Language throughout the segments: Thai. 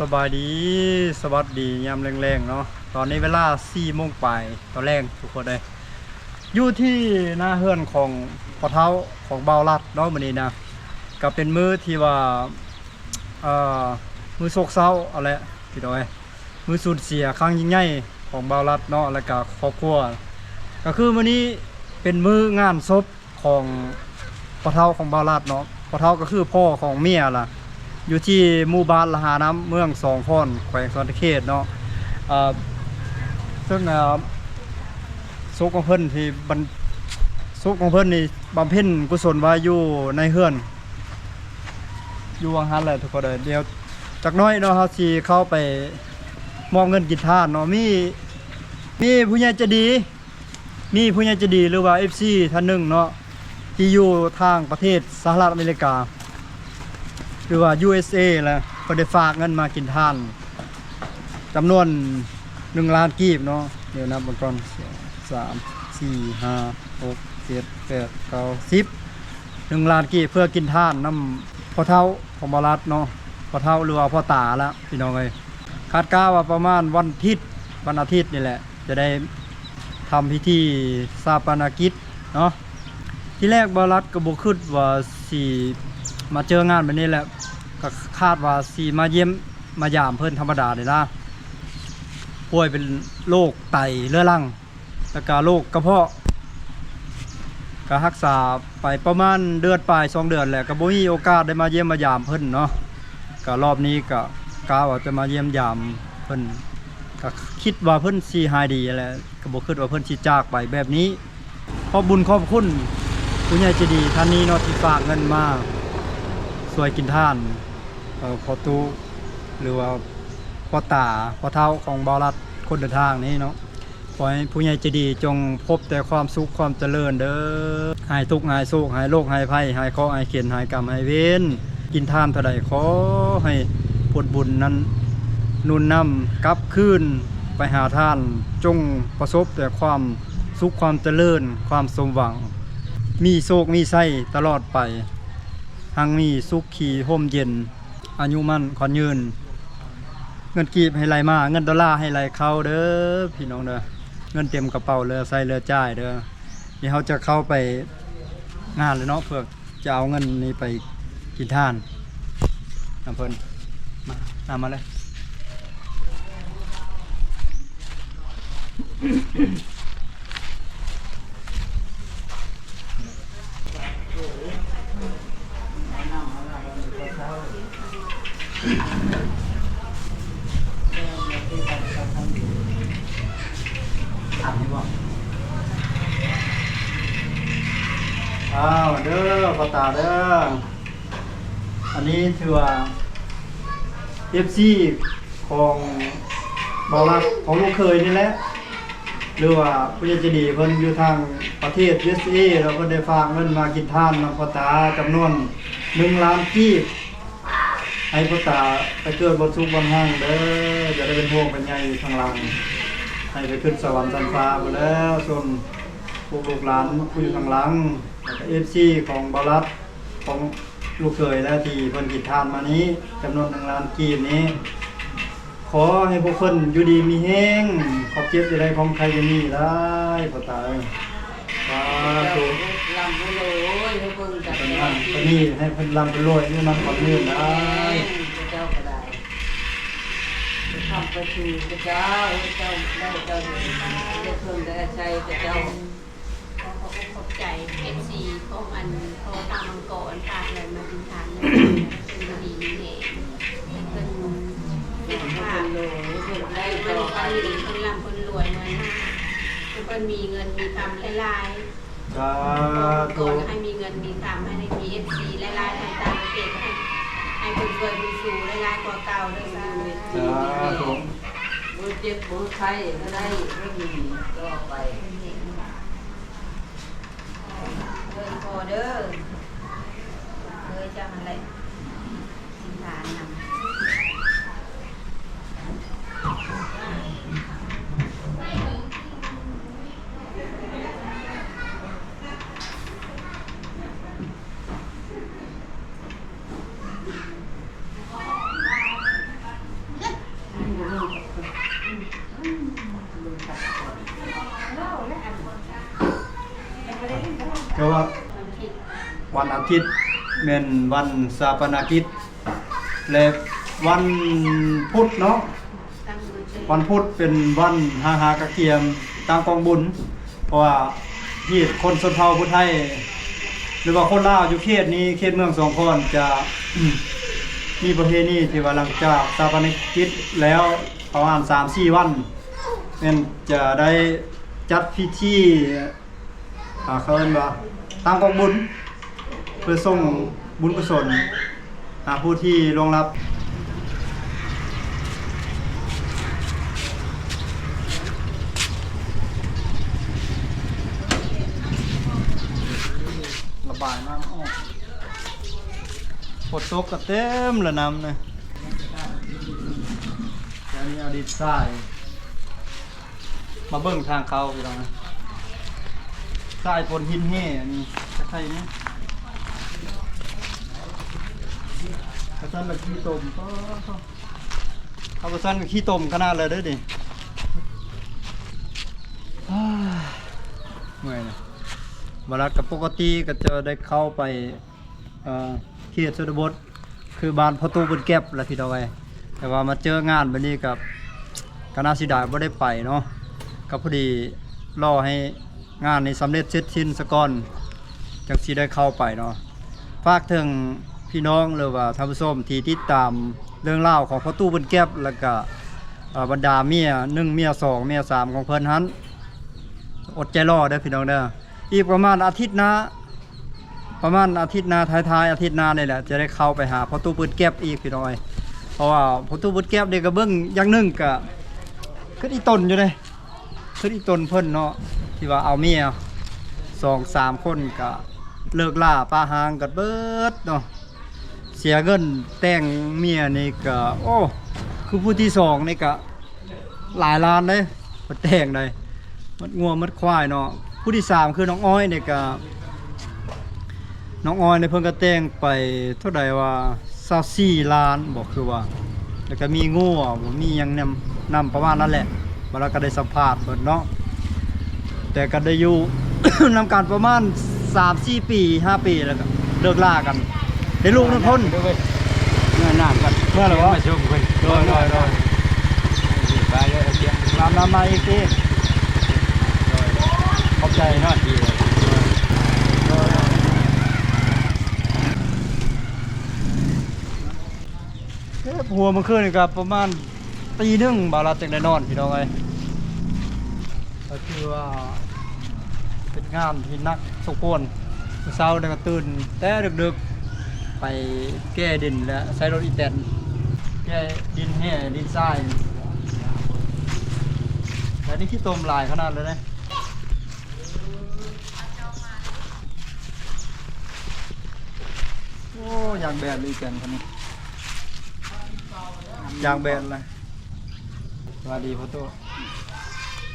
สบายดีสวัสดียามแรงๆเนาะตอนนี้เวลา4 โมงปลายตอนแรกทุกคนเลยอยู่ที่หน้าเฮือนของพ่อเฒ่าของเบาลัดเนาะมื้อนี้นะก็เป็นมื้อที่ว่าเอ่อมื้อโศกเศร้าอะไรพี่น้อยมื้อสูญเสียครั้งยิ่งใหญ่ของเบาลัดเนาะแล้วก็ครอบครัวก็คือมื้อนี้เป็นมื้องานศพของพ่อเฒ่าของเบาลัดเนาะพ่อเฒ่าก็คือพ่อของเมียล่ะอยู่ที่หมู่บ้านละหาน้ำเมืองสองพอนแขวงสวรรณเขตเนาะซึ่งศพของเพิ่นที่ศพของเพิ่นนี่บำเพ็ญกุศลไว้อยู่ในเฮือนอยู่วังหันแหละทุกคนเดี๋ยวจักน้อยเนาะเฮาสิเข้าไปมอบเงินกินทานเนาะมีผู้ใหญ่ใจดีหรือว่า FC ท่านหนึงเนาะที่อยู่ทางประเทศสหรัฐอเมริกาหรือว่า USA แหละเพิ่นได้ฝากเงินมากินทานจำนวน1 ล้านกีบเนาะเดี๋ยวนับเบิ่งก่อน3 4 5 6 7 8 9 10 1 ล้านกีบเพื่อกินทานนำพ่อเฒ่าของบารัดเนาะพ่อเฒ่าหรือว่าพ่อตาละพี่น้องเอ้ยคาดการณ์ว่าประมาณวันอาทิตย์นี่แหละจะได้ทำพิธีชาปนกิจเนาะที่แรกบารัดก็บ่คิดว่าสิมาเจองานแบบนี้แหละก็คาดว่าสิมาเยี่ยมมายามเพิ่นธรรมดาเลยนะป่วยเป็นโรคไตเรื้อรังแล้วก็โรคกระเพาะก็รักษาไปประมาณเดือนปลาย2 เดือนแหละก็บ่มีโอกาสได้มาเยี่ยมมายามเพิ่นเนาะก็รอบนี้ก็กะว่าจะมาเยี่ยมยามเพิ่นก็คิดว่าเพิ่นสิหายดีแหละก็บ่คิดว่าเพิ่นสิจากไปแบบนี้ขอบบุญขอบคุณผู้ใหญ่ใจดีท่านนี้เนาะที่ฝากเงินมาช่วยกินทานพ่อตู้หรือว่าพ่อตาพ่อเฒ่าของเบารัดคนเดินทางนี้เนาะขอให้ผู้ใหญ่ใจดีจงพบแต่ความสุขความเจริญเด้อหายทุกข์หายโศกหายโรคหายภัยหายเคราะห์หายเข็ญหายกรรมหายเวรกินทานเท่าใดขอให้ผลบุญนั้นนุนนำกลับคืนไปหาท่านจงประสบแต่ความสุขความเจริญความสมหวังมีโชคมีไส้ตลอดไปหังมีสุขขี่ห่มเย็นอายุมั่นขวัญยืนเงินกีบให้ไหลมาเงินดอลลาร์ให้ไหลเข้าเด้อพี่น้องเด้อเงินเต็มกระเป๋าเรือใส่เรือจ่ายเด้อนี่เขาจะเข้าไปงานเลยเนาะเพื่อจะเอาเงินนี้ไปกินทานน้ำเพิ่นมาเลยเด้อพ่อตาเด้ออันนี้ถือว่า FC ของเบาลัดของลูกเคยนี่แหละหรือว่าผู้ใหญ่ใจดีเพิ่นอยู่ทางประเทศ USA แล้วเพิ่นได้ฝากเงินมากินทานนำพ่อตาจำนวน1 ล้านกีบให้พ่อตาไปเกิดบนสุขบนห้างเด้อจะได้เป็นห่วงเป็นใยอยู่ข้างหลังให้ไปขึ้นสวรรค์ชั้นฟ้าไปแล้วส่วนพวกลูกหลานผู้อยู่ข้างหลังแล้วก็ FC ของเบาลัดของลูกเคยแล้วที่เพิ่นกินทานมานี้จำนวน1 ล้านกีบนี้ขอให้พวกเพิ่นอยู่ดีมีแห้งขอบเจ็บจะได้ของใครจะมีได้พ่อตาสาธุ ลำบุโรยให้เบิ่งจัด เป็น แจ นั่ ง นเป็นนี่ให้เพิ่นร่ำเป็นรวยนี่มันขอบเงินได้ เจ้าก็ได้ทำไปถึงเจ้าได้เจ้าได้เพิ่มได้ใจเจ้า ขอบใจFC ของอันโทรตามมังกรพาเงินมากินทานเป็นดีนี่เองเป็นภาพ โลเพิ่มได้ เป็น ต่อไป คนร่ำคนรวยเหมือนเป็นมีเงินมีคำหลาย สา ๆ ธุ ก่อนให้มีเงินมีคำให้ได้มี FC หลายๆต่างๆประเทศให้คนรวยมีสูงหลายๆกว่าเก่าเลยค่ะ สาธุ บุเจ็บบุไข้ก็ได้ไม่มีต่อไป เดินพอเด้อเลยจะอะไรกินทานนำ ก็ว่า วันที่ วันอาทิตย์แม่นวันชาปนกิจและวันพุธเนาะ ตั้งมือเจอ วันพุธเป็นวันหากระเกียมตั้งกองบุญเพราะว่าที่คนชนเผ่าพุทธไทยหรือว่าคนลาวอยู่เขตนี้เขตเมืองสองคอนจะ มีประเพณีที่ว่าหลังจากชาปนกิจแล้วประมาณ 3-4 วันแม่นจะได้จัดพิธีเขาเรียกว่าตั้งกองบุญเพื่อส่งบุญกุศลหาผู้ที่ล่วงลับระบายน้ำออกฝนตกก็เต็มละน้ำเลยแล้วนี่เอาดินทรายมาเบิ่งทางเขาพี่น้องนะทรายปนหินแห่อันนี้จะใช่นี่กระสันกับขี้ตมก็เขากระสันกับขี้ตมขนาดเลยเด้อดิอ้ายเมื่อยนะเวลากับปกติก็จะได้เข้าไปเขตชนบทคือบ้านพ่อตู้บุญแก็บละพี่น้องไว้แต่ว่ามาเจองานแบบนี้กับคณะสิดาบ่ได้ไปเนาะก็พอดีรอให้งานนี้สำเร็จเสร็จสิ้นซะก่อนจังสิได้เข้าไปเนาะฝากถึงพี่น้องหรือว่าท่านผู้ชมที่ติดตามเรื่องเล่าวของพ่อตู้บุญแก็บแล้วก็บรรดาเมีย1เมีย2เมีย3ของเพิ่นหันอดใจรอเด้อพี่น้องเด้ออีกประมาณอาทิตย์หน้าท้ายๆอาทิตย์หน้านี่แหละจะได้เข้าไปหาพ่อตู้บุญแก็บอีกพี่น้อยเพราะว่าพ่อตู้บุญแก็บนี่ก็เบิ่งอย่างหนึงก็คืออีต้นอยู่เด้คืออีต้นเพิ่นเนาะที่ว่าเอาเมีย2-3 คนก็เลิกล่าปลาหางกันเบิดเนาะเสียเงินแต่งเมียนี่ก็โอ้คือผู้ที่2นี่ก็หลายล้านเลยบ่แต่งได้มัดงัวมัดควายเนาะผู้ที่3คือน้องอ้อยนี่ก็น้องอ้อยในเพิ่นก็แต่งไปเท่าใดว่า24ล้านบอกคือว่าแล้วก็มีงัวบ่มีหยังนำประมาณนั้นแหละบ่แล้วก็ได้สัมภาษณ์เพิ่นเนาะแต่ก็ได้อยู่ นำกันประมาณ 3-4 ปี 5 ปีแล้วก็เลิกล่ากันได้ลูกนึงคนเมื่อน้ำกันเมื่อไหร่วะมาชมเพิ่นโดยไปเลยเสียงน้ำมาอีกทีขอบใจเนาะดีหัวมันขึ้นกับประมาณตีหนึ่งบาลาจังได้นอนพี่น้องไงก็คือว่าเป็นงานที่นักสกวนเช้าได้ก็ตื่นแต่ดึกๆไปแก้ดินและใช้รถอีแตนแก้ดินแห่ดินทรายแต่นี่ขี้ตมลายขนาดเลยนะโอ้ยางแบนเลยอีแตนคนนี้ยางแบนเลยสวัสดีพ่อโต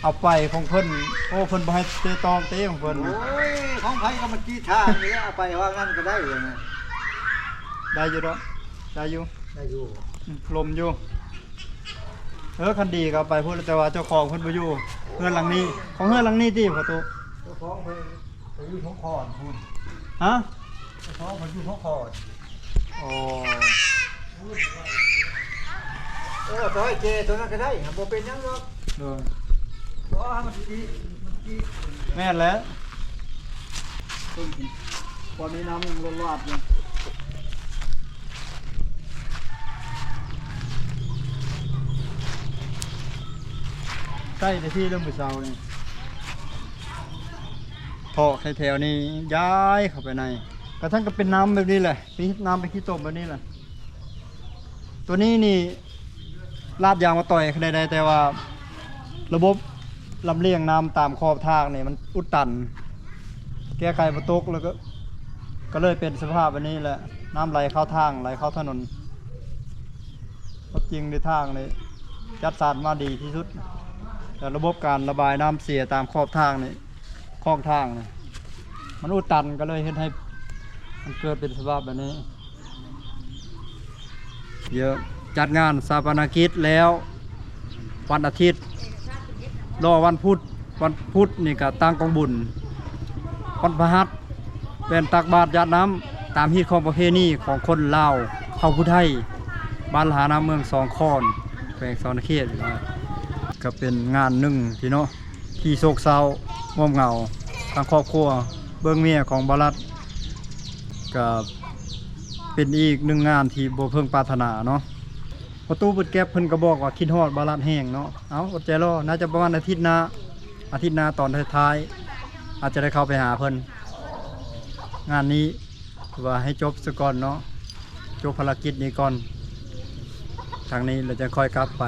เอาไปของเพิ่นโอ้เพิ่นบ่ให้เตะตองเตะของเพิ่น โอ้ยของไผก็มันกี่ทางนี่เอาไปว่างั้นก็ได้เลยนะ ได้อยู่ดอกได้อยู่ ได้อยู่ ลมอยู่คันดีก็ไปพูดแต่ว่าเจ้าของเพิ่นบ่อยู่เฮือนหลังนี้ของเฮือนหลังนี้ติพ่อโต เจ้าของไปอยู่ท้องคอนคุณ ฮะ เจ้าของมันอยู่ท้องคอน อ๋อ ตัวไอ้เจตัวนั้นก็ได้บ่เป็นหยังหรอก เด้อ บ่ให้มันกี่ แม่นแล้วตอนนี้น้ำยังร้อนๆอยู่ใกล้ที่เริ่มมื้อเช้านี่ท่อแถวๆนี้ย้ายเข้าไปในกระทั่งก็เป็นน้ำแบบนี้แหละเป็นน้ำเป็นขี้ตมแบบนี้แหละตัวนี้นี่ลาดยางมาต่อยได้แต่ว่าระบบลำเลียงน้ำตามขอบทางนี่มันอุดตันแก้ไขประตกแล้วก็เลยเป็นสภาพแบบนี้แหละน้ำไหลเข้าทางไหลเข้าถนนจริงในทางเลยจัดสรรมาดีที่สุดแต่ระบบการระบายน้ำเสียตามขอบทางนี่ข้องทางนี่มันอุดตันก็เลยเห็นให้มันเกิดเป็นสภาพแบบนี้เยอะจัดงานชาปนกิจแล้ววันอาทิตย์รอวันพุธนี่ก็ตั้งกองบุญวันพฤหัส เป็นตักบาตรญาติน้ำตามฮีตของประเพณีของคนลาวเผ่าผู้ไทยบ้านหาน้ำเมืองสองคอนแขวงสอนเขตก็เป็นงานหนึ่งพี่เนาะที่โศกเศร้าง่วมเหงาทางครอบครัวเบื้องเมียของบารัดก็เป็นอีกหนึ่งงานที่บ่เพิ่งปรารถนาเนาะประตูเปิดแก๊บเพิ่นก็บอกว่าคิดฮอดบารัดแห้งเนาะเอาอดใจรอน่าจะประมาณอาทิตย์หน้าตอนท้ายๆอาจจะได้เข้าไปหาเพิ่นงานนี้ว่าให้จบซะก่อนเนาะจบภารกิจนี้ก่อนทางนี้เราจะค่อยกลับไป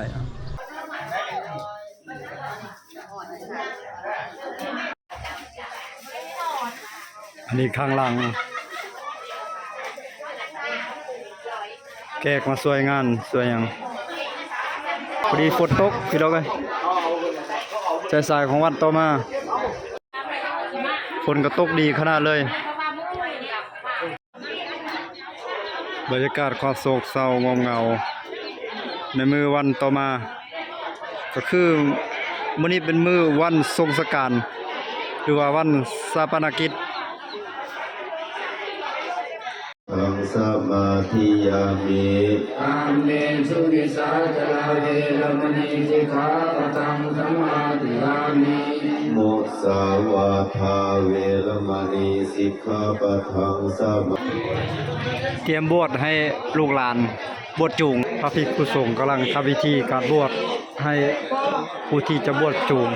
อันนี้ข้างหลังแขกมาสวยงานสวยอย่างพอดีฝนตกพี่น้องเอ้ยใจสายของวันต่อมาฝนก็ตกดีขนาดเลยบรรยากาศความโศกเศร้างอมเงาในมือวันต่อมาก็คือมื้อนี้เป็นมื้อวันสงกรานต์หรือว่าวันชาปนกิจอังสมาธิยามิอาเมสุวิสาจลาเวรมณีสิกขาปะทังสมาธิยามิมุสาวาทาเวรมณีสิกขาปะทังสมาเตรียมบวชให้ลูกหลานบวชจูงพระภิกษุสงฆ์กำลังทำพิธีการบวชให้ผู้ที่จะบวชจูง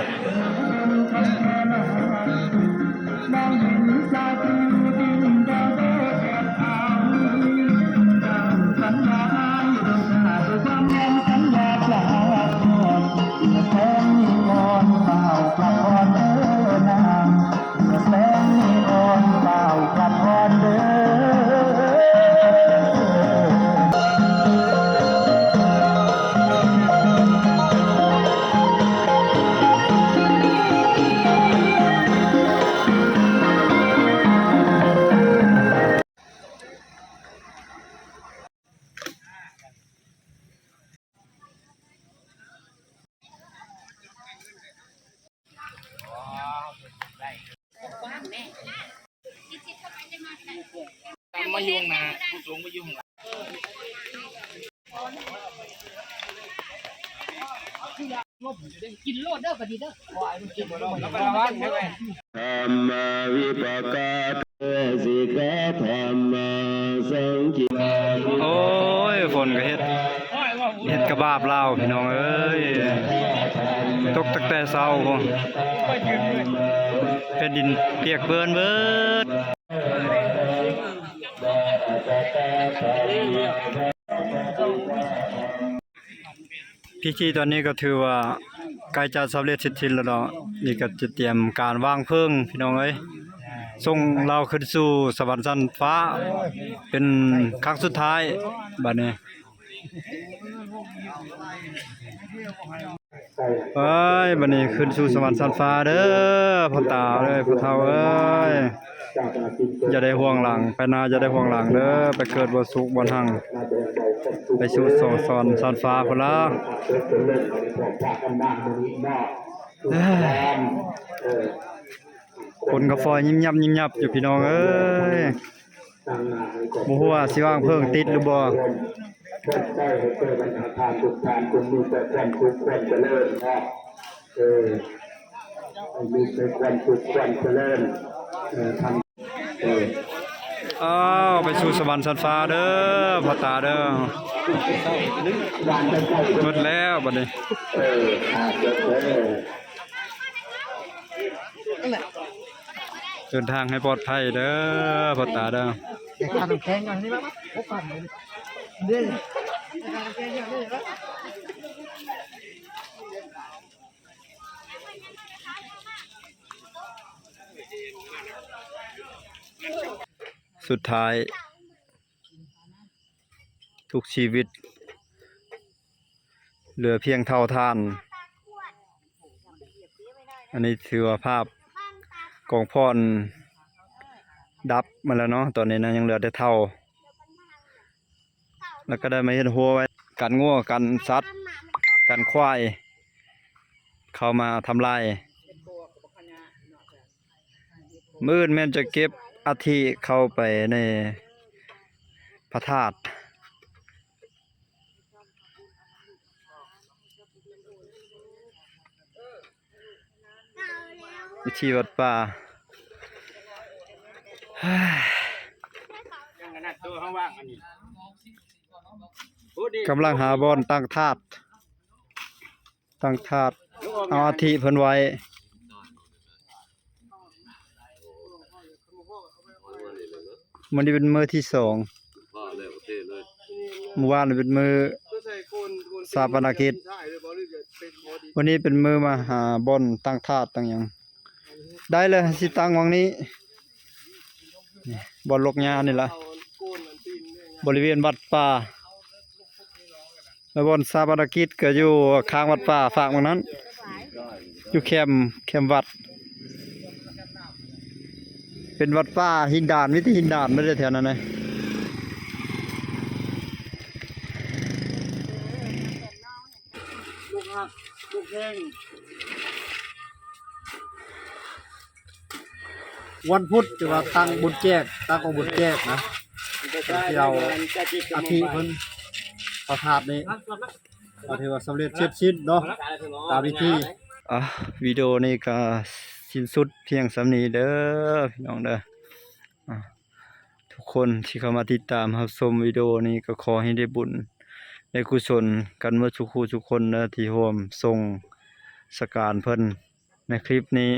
มายุ่งนะผู้สูงมายุ่งกินโลดเด้อปฏิเด้อแล้วไปร้านใช่ไหม ธรรมาวิปากาเตสิกขาธรรมาสังกินา โอ้ยฝนก็เฮ็ดกระบาบลาวพี่น้องเอ้ยตกตั้งแต่เช้าพุ่นเป็นดินเปียกเปื้อนเบิดพิธีตอนนี้ก็ถือว่าใกล้จะสำเร็จเสร็จสิ้นแล้วเนาะนี่ก็จะเตรียมการวางเพลิงพี่น้องเอ้ยส่งเราขึ้นสู่สวรรค์ชั้นฟ้าเป็นครั้งสุดท้ายบัดนี้เอ้ยบัดนี้ขึ้นสู่สวรรค์ชั้นฟ้าเด้อพ่อตาเอ้ยพ่อเฒ่าเอ้ยอย่าได้ห่วงหลังไปนาอย่าได้ห่วงหลังเด้อไปเกิดบ่สุขบ่หังไปสู่สวรรค์ชั้นฟ้าพุ่นล่ะคนก็ฟอยยิ้มยับอยู่พี่น้องเอ้ยบ่ฮู้ว่าสิวางเพิ่งติดหรือบ่ได้ให้เกิดปัญหาทางทุกทางคุณมีแต่ความทุกข์ความเจริญนะมีแต่ความทุกข์ความเจริญทำอ้าวไปสู่สวรรค์ชั้นฟ้าเด้อพ่อตาเด้อหมดแล้วบัดนี้เดินทางให้ปลอดภัยเด้อพ่อตาเด้อสุดท้ายทุกชีวิตเหลือเพียงเท่าทานอันนี้ถือว่าภาพกองพรดับมาแล้วเนาะตอนนี้นะยังเหลือแต่เท่าแล้วก็ได้มาเห็นหัวไว้กันงัวกันสัตว์กันควายเข้ามาทำลายมื้อแม่นจะเก็บ อัฐิเข้าไปในพระธาตุวิธีวัดป่า ยังขนาดตัวข้างว่างอันนี้ กำลังหาบอนตั้งธาตุเอาอาทิเพิ่นไว้มันนี้เป็นมื้อที่2เมื่อวานเป็นมื้อชาปนกิจวันนี้เป็นมื้อมาหาบอนตั้งธาตุตั้งหยังได้เลยสิตั้งวังนี้นี่บอนลกหญ้านี่ล่ะบริเวณวัดป่าแล้วบอนชาปนกิจก็อยู่ข้างวัดป่าฝากตรงนั้นอยู่แคมป์วัดเป็นวัดป่าหินดานมิติหินดานไม่ได้แถวนั้นเลยลูกแห้งวันพุธจะว่าตั้งบุญแจกตั้งของบุญแจกนะที่เราอาทิเพิ่นประทาดนี้ก็ถือว่าสำเร็จเสร็จสิ้นเนาะตามพิธีวิดีโอนี้ก็สิ้นสุดเพียงสำนี้เด้อพี่น้องเด้อทุกคนที่เข้ามาติดตามรับชมวิดีโอนี้ก็ขอให้ได้บุญได้กุศลกันเมื่อทุกคู่ทุกคนนะที่ร่วมส่งสการเพิ่นในคลิปนี้